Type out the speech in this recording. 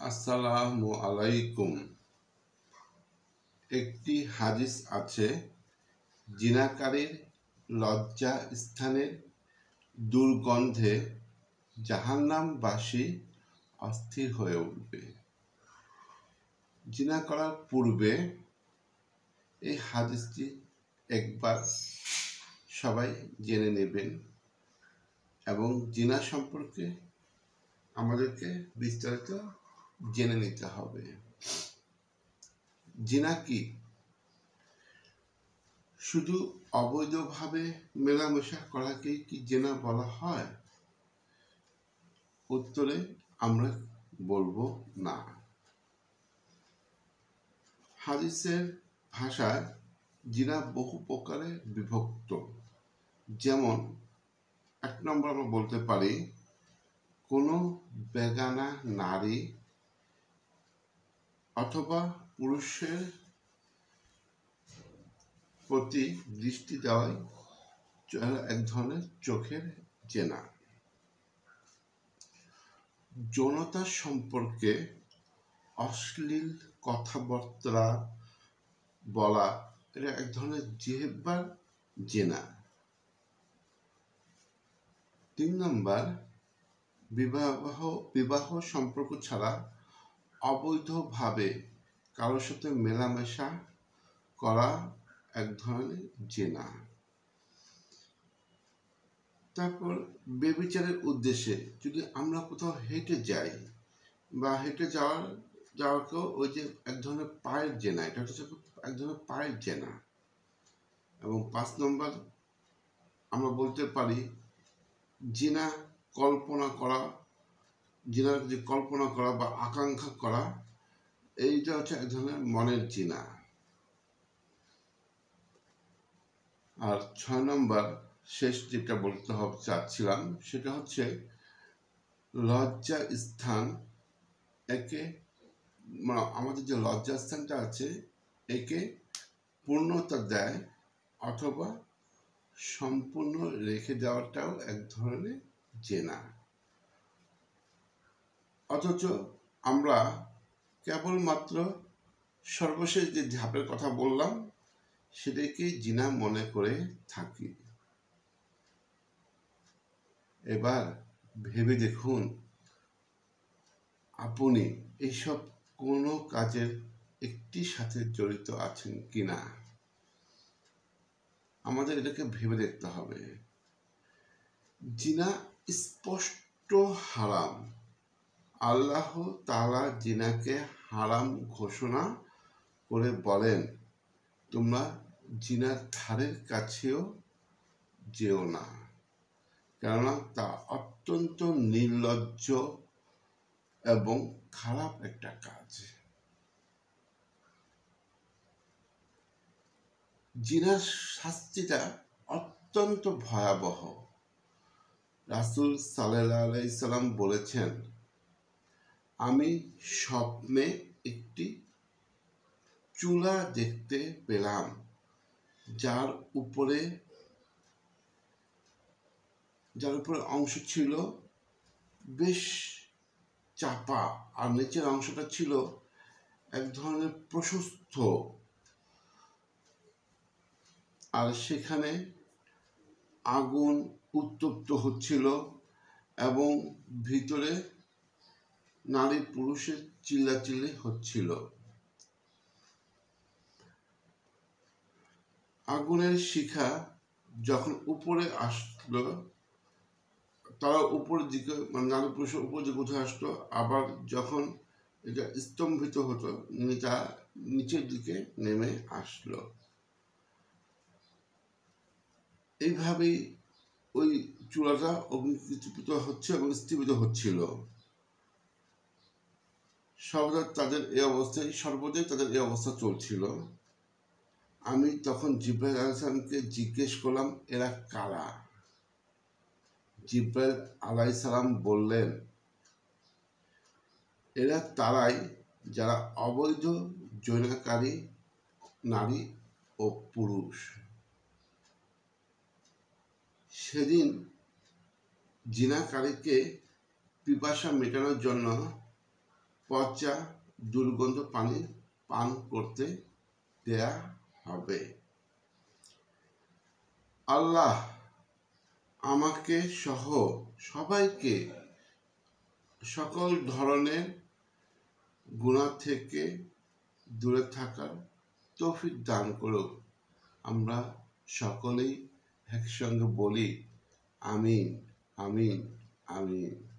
আসসালামু আলাইকুম। একটি হাদিস আছে, জিনাকারীর লজ্জা স্থানের দুর্গন্ধে জাহান্নামবাসী অস্থির হয়ে উঠবে। জিনা করার পূর্বে এই হাদিসটি একবার সবাই জেনে নেবেন এবং জিনা সম্পর্কে আমাদেরকে বিস্তারিত জেনে নিতে হবে। জিনা কি? শুধু অবৈধভাবে মেলামেশা করাকে কি জিনা বলা হয়? উত্তরে আমরা বলবো না। হাদিসের ভাষায় জিনা বহু প্রকারে বিভক্ত। যেমন 1 নম্বর আমরা বলতে পারি, কোনো বেগানা নারী অথবা পুরুষের প্রতি দৃষ্টি দেওয়াই এক ধরনের চোখের জেনা। যৌনতা সম্পর্কে অশ্লীল কথাবার্তা বলা, এটা এক ধরনের জিহ্বার জেনা। 3 নম্বর, বিবাহ সম্পর্ক ছাড়া অবৈধভাবে কারোর সাথে মেলামেশা করা এক ধরনের জেনা। তারপর ব্যভিচারের উদ্দেশ্যে যদি আমরা কোথাও হেঁটে যাই বা হেঁটে যাওয়াকেও ওই যে এক ধরনের পায়ের জেনা, এটা হচ্ছে এক ধরনের পায়ের জেনা। এবং 5 নম্বর আমরা বলতে পারি, জিনা কল্পনা করা, জিনার যে কল্পনা করা বা আকাঙ্ক্ষা করা, এইটা হচ্ছে এক ধরনের মনের জিনা। আর 6 নম্বর শেষ যেটা বলতে চাচ্ছিলাম সেটা হচ্ছে লজ্জা স্থান একে, আমাদের যে লজ্জা স্থানটা আছে একে পূর্ণতা দেয় অথবা সম্পূর্ণ রেখে দেওয়াটাও এক ধরনের জেনা। অথচ আমরা কেবলমাত্র সর্বশেষ যে ধাপের কথা বললাম সেটাকে জিনা মনে করে থাকি। এবার ভেবে দেখুন, আপনি এইসব কোনো কাজের একটির সাথে জড়িত আছেন কিনা। আমাদের এটাকে ভেবে দেখতে হবে। জিনা স্পষ্ট হারাম। আল্লাহ তাআলা জিনাকে হারাম ঘোষণা করে বলেন, তোমরা জিনার ধারের কাছেও যেও না, কেননা তা অত্যন্ত নির্লজ্জ এবং খারাপ একটা কাজ। জিনার শাস্তিটা অত্যন্ত ভয়াবহ। রাসূল সাল্লাল্লাহু আলাইহি সাল্লাম বলেছেন, আমি স্বপ্নে একটি চুলা দেখতে পেলাম যার উপরে অংশ ছিল বেশ চাপা আর নিচের অংশটা ছিল এক ধরনের প্রশস্ত, আর সেখানে আগুন উত্তপ্ত হচ্ছিল এবং ভিতরে নারী পুরুষের চিল্লাচিল্লি হচ্ছিল। আগুনের শিখা যখন উপরে আসলো, তারা উপরের দিকে, মানে নারী পুরুষের উপর দিকে উঠে আসতো, আবার যখন এটা স্তম্ভিত হতো তা নিচের দিকে নেমে আসলো। এইভাবেই ওই চূড়াটা অগ্নিকৃত হচ্ছে এবং স্তীমিত হচ্ছিল। সর্বদাই তাদের এই অবস্থা চলছিল। আমি তখন জিবরাইল আলাইহিস সালামকে জিজ্ঞেস করলাম, এরা কারা? জিবরাইল আলাইহিস সালাম বললেন, এরা তারাই যারা অবৈধ যৌনাকারী নারী ও পুরুষ। সেদিন জিনাকারীকে পিপাসা মেটানোর জন্য পচা দুর্গন্ধ পানি পান করতে দেয়া হবে। আল্লাহ আমাকে সহ সবাইকে সকল ধরনের গুনাহ থেকে দূরে থাকার তৌফিক দান করুক। আমরা সকলেই একসঙ্গে বলি আমিন, আমিন, আমিন।